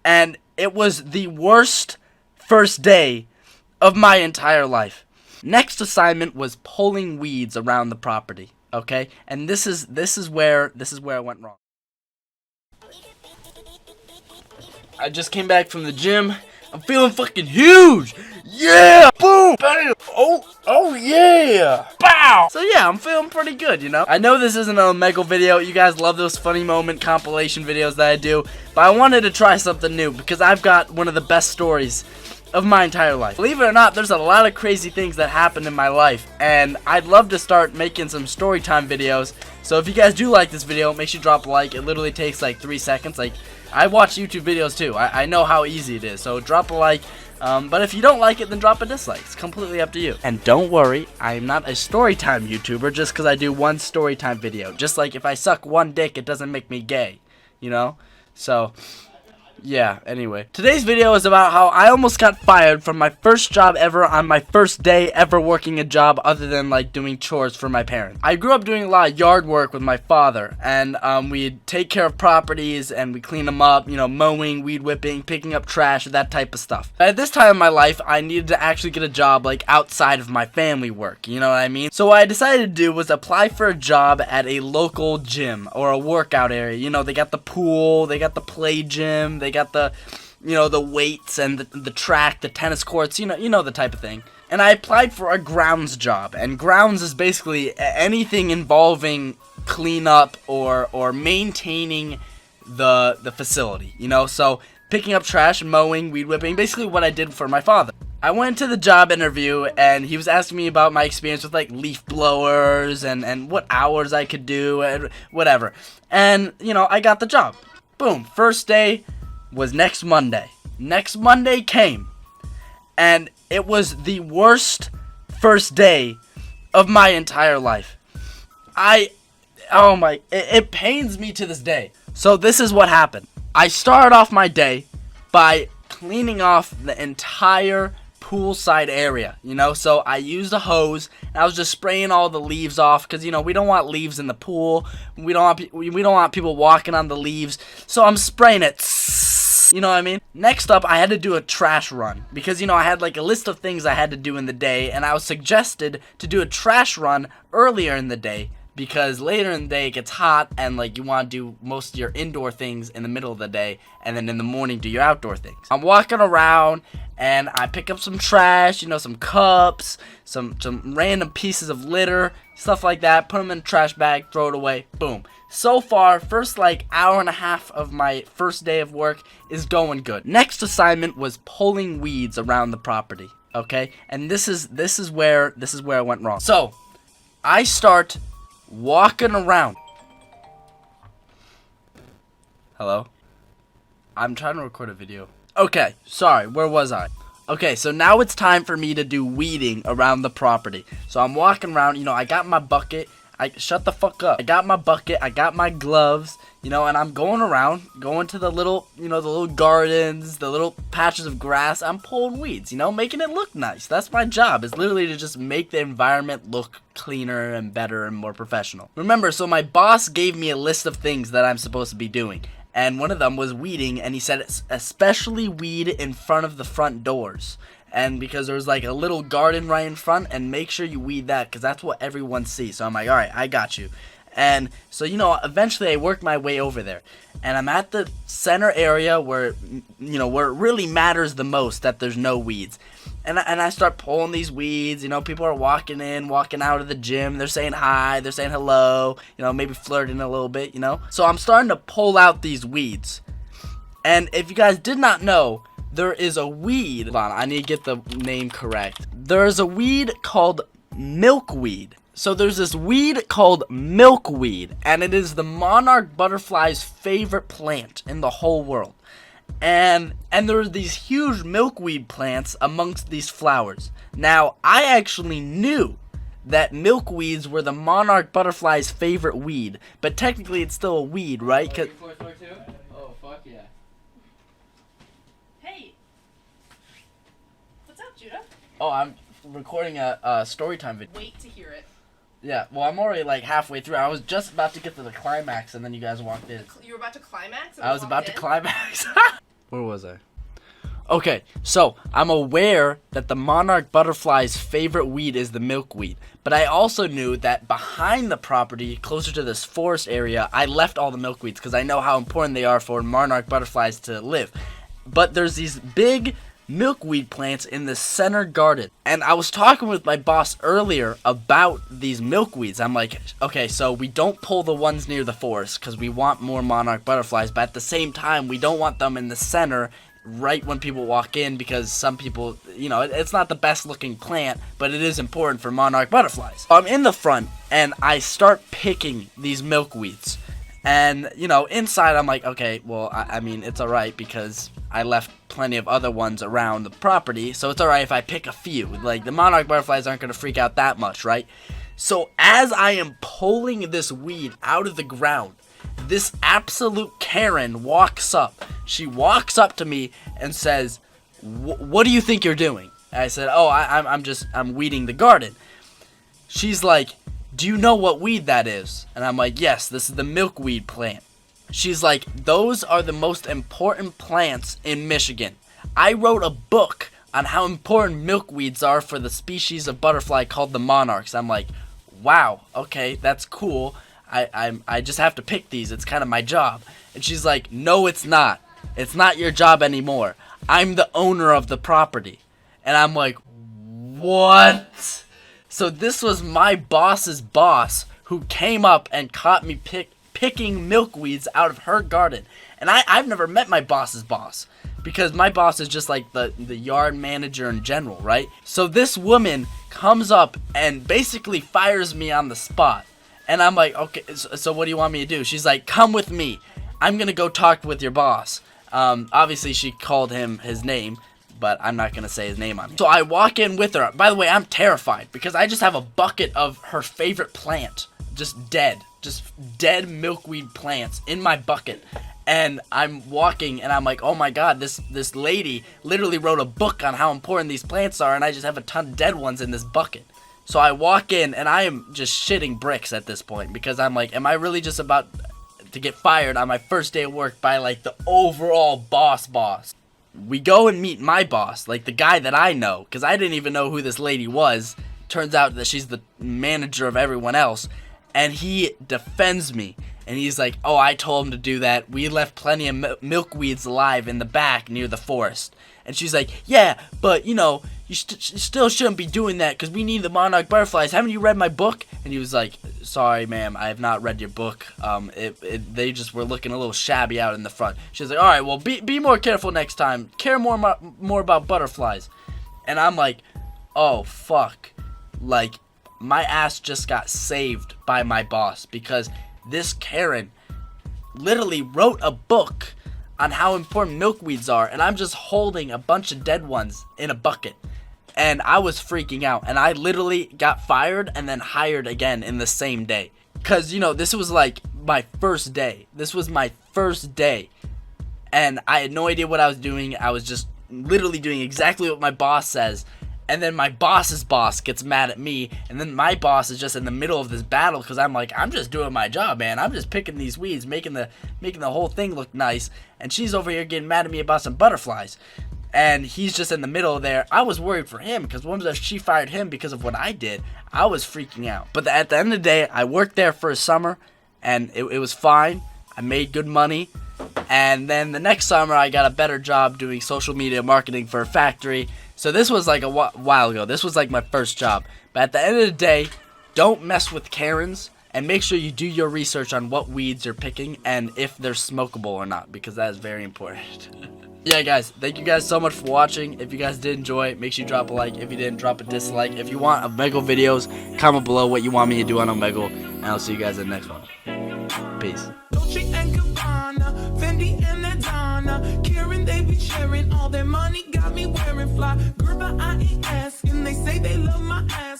and it was the worst first day of my entire life. Next assignment was pulling weeds around the property, okay? And this is where I went wrong. I just came back from the gym. I'm feeling fucking huge. Yeah! Boom! Bam! Oh yeah! Bow! So yeah, I'm feeling pretty good, you know? I know this isn't an omegle video. You guys love those funny moment compilation videos that I do. But I wanted to try something new because I've got one of the best stories of my entire life. Believe it or not, there's a lot of crazy things that happened in my life. And I'd love to start making some story time videos. So if you guys do like this video, make sure you drop a like. It literally takes like 3 seconds. Like, I watch YouTube videos too. I know how easy it is. So drop a like. But if you don't like it, then drop a dislike. It's completely up to you. And don't worry, I am not a storytime YouTuber just because I do one storytime video. Just like if I suck one dick, it doesn't make me gay. You know? So, yeah, anyway. Today's video is about how I almost got fired from my first job ever on my first day ever working a job other than like doing chores for my parents. I grew up doing a lot of yard work with my father, and we'd take care of properties and we clean them up, you know, mowing, weed whipping, picking up trash, that type of stuff. At this time in my life, I needed to actually get a job like outside of my family work, you know what I mean? So what I decided to do was apply for a job at a local gym or a workout area. You know, they got the pool, they got the play gym, they got the, you know, the weights and the track, the tennis courts, you know the type of thing. And I applied for a grounds job, and grounds is basically anything involving cleanup or maintaining the facility, you know, so picking up trash, mowing, weed whipping, basically what I did for my father. I went to the job interview, and he was asking me about my experience with like leaf blowers and what hours I could do and whatever. And, you know, I got the job. Boom, first day was next Monday. Next Monday came, and it was the worst first day of my entire life. It pains me to this day. So this is what happened. I started off my day by cleaning off the entire poolside area, you know, so I used a hose and I was just spraying all the leaves off because, you know, we don't want leaves in the pool. We don't want people walking on the leaves, so I'm spraying it. You know what I mean? Next up, I had to do a trash run because, you know, I had like a list of things I had to do in the day, and I was suggested to do a trash run earlier in the day because later in the day it gets hot and like you want to do most of your indoor things in the middle of the day, and then in the morning do your outdoor things. I'm walking around and I pick up some trash, you know, some cups, some random pieces of litter, stuff like that, put them in a trash bag, throw it away, boom. So far, first like hour and a half of my first day of work is going good. Next assignment was pulling weeds around the property, okay? And this is where I went wrong. So, I start walking around. Hello? I'm trying to record a video. Okay, sorry, where was I? Okay, so now it's time for me to do weeding around the property. So I'm walking around, you know, I got my bucket. Shut the fuck up. I got my bucket, I got my gloves, you know, and I'm going around, going to the little, you know, the little gardens, the little patches of grass. I'm pulling weeds, you know, making it look nice. That's my job, is literally to just make the environment look cleaner and better and more professional. Remember, so my boss gave me a list of things that I'm supposed to be doing, and one of them was weeding, and he said especially weed in front of the front doors. And because there was like a little garden right in front, and make sure you weed that because that's what everyone sees. So I'm like, all right, I got you. And so, you know, eventually I worked my way over there, and I'm at the center area where, you know, where it really matters the most that there's no weeds. And I start pulling these weeds, you know, people are walking in, walking out of the gym, they're saying hi, they're saying hello, you know, maybe flirting a little bit, you know. So I'm starting to pull out these weeds. And if you guys did not know, there is a weed. Hold on, I need to get the name correct. There is a weed called milkweed. So there's this weed called milkweed, and it is the monarch butterfly's favorite plant in the whole world. And there are these huge milkweed plants amongst these flowers. Now, I actually knew that milkweeds were the monarch butterfly's favorite weed, but technically it's still a weed, right? Oh, fuck yeah. Judah? Oh, I'm recording a storytime video. Wait to hear it. Yeah, well, I'm already like halfway through. I was just about to get to the climax, and then you guys walked in. You were about to climax? I was about to climax. Where was I? Okay, so I'm aware that the monarch butterfly's favorite weed is the milkweed, but I also knew that behind the property, closer to this forest area, I left all the milkweeds because I know how important they are for monarch butterflies to live. But there's these big milkweed plants in the center garden, and I was talking with my boss earlier about these milkweeds. I'm like, okay, so we don't pull the ones near the forest because we want more monarch butterflies, but at the same time, we don't want them in the center right when people walk in, because some people, you know, it's not the best looking plant, but it is important for monarch butterflies. I'm in the front and I start picking these milkweeds, and you know, inside I'm like, okay, well, I mean, it's alright because I left plenty of other ones around the property, so it's alright if I pick a few. Like, the monarch butterflies aren't gonna freak out that much, right? So as I am pulling this weed out of the ground, this absolute Karen walks up. She walks up to me and says, "What do you think you're doing?" And I said, "Oh, I'm weeding the garden." She's like, "Do you know what weed that is?" And I'm like, "Yes, this is the milkweed plant." She's like, "Those are the most important plants in Michigan. I wrote a book on how important milkweeds are for the species of butterfly called the monarchs." I'm like, "Wow, okay, that's cool. I just have to pick these. It's kind of my job." And she's like, "No, it's not. It's not your job anymore. I'm the owner of the property." And I'm like, "What?" So this was my boss's boss who came up and caught me picking milkweeds out of her garden. And I've never met my boss's boss, because my boss is just like the yard manager in general, right? So this woman comes up and basically fires me on the spot. And I'm like, "Okay, so what do you want me to do?" She's like, "Come with me. I'm going to go talk with your boss." Obviously, she called him his name, but I'm not going to say his name on here. So I walk in with her. By the way, I'm terrified because I just have a bucket of her favorite plant, just dead milkweed plants in my bucket. And I'm walking and I'm like, "Oh my god, this lady literally wrote a book on how important these plants are, and I just have a ton of dead ones in this bucket." So I walk in and I am just shitting bricks at this point, because I'm like, am I really just about to get fired on my first day of work by like the overall boss? We go and meet my boss, like the guy that I know, because I didn't even know who this lady was. Turns out that she's the manager of everyone else, and he defends me. And he's like, "Oh, I told him to do that. We left plenty of milkweeds alive in the back near the forest." And she's like, "Yeah, but you know, you still shouldn't be doing that because we need the monarch butterflies. Haven't you read my book?" And he was like, "Sorry, ma'am, I have not read your book. They just were looking a little shabby out in the front." She's like, "All right, well, be more careful next time. Care more about butterflies." And I'm like, "Oh, fuck." Like, my ass just got saved by my boss, because this Karen literally wrote a book on how important milkweeds are, and I'm just holding a bunch of dead ones in a bucket. And I was freaking out, and I literally got fired and then hired again in the same day. Because, you know, this was like my first day. And I had no idea what I was doing. I was just literally doing exactly what my boss says. And then my boss's boss gets mad at me, and then my boss is just in the middle of this battle, because I'm like, I'm just doing my job, man. I'm just picking these weeds, making the whole thing look nice, and she's over here getting mad at me about some butterflies. And he's just in the middle there. I was worried for him, because once she fired him because of what I did, I was freaking out. But at the end of the day, I worked there for a summer, and it was fine. I made good money. And then the next summer, I got a better job doing social media marketing for a factory. So this was like a while ago. This was like my first job. But at the end of the day, don't mess with Karens, and make sure you do your research on what weeds you're picking and if they're smokable or not, because that is very important. Yeah, guys, thank you guys so much for watching. If you guys did enjoy, make sure you drop a like. If you didn't, drop a dislike. If you want omegle videos, comment below what you want me to do on omegle, and I'll see you guys in the next one. Peace. They be sharing all their money, got me wearing fly. Girl, but I ain't asking. They say they love my ass.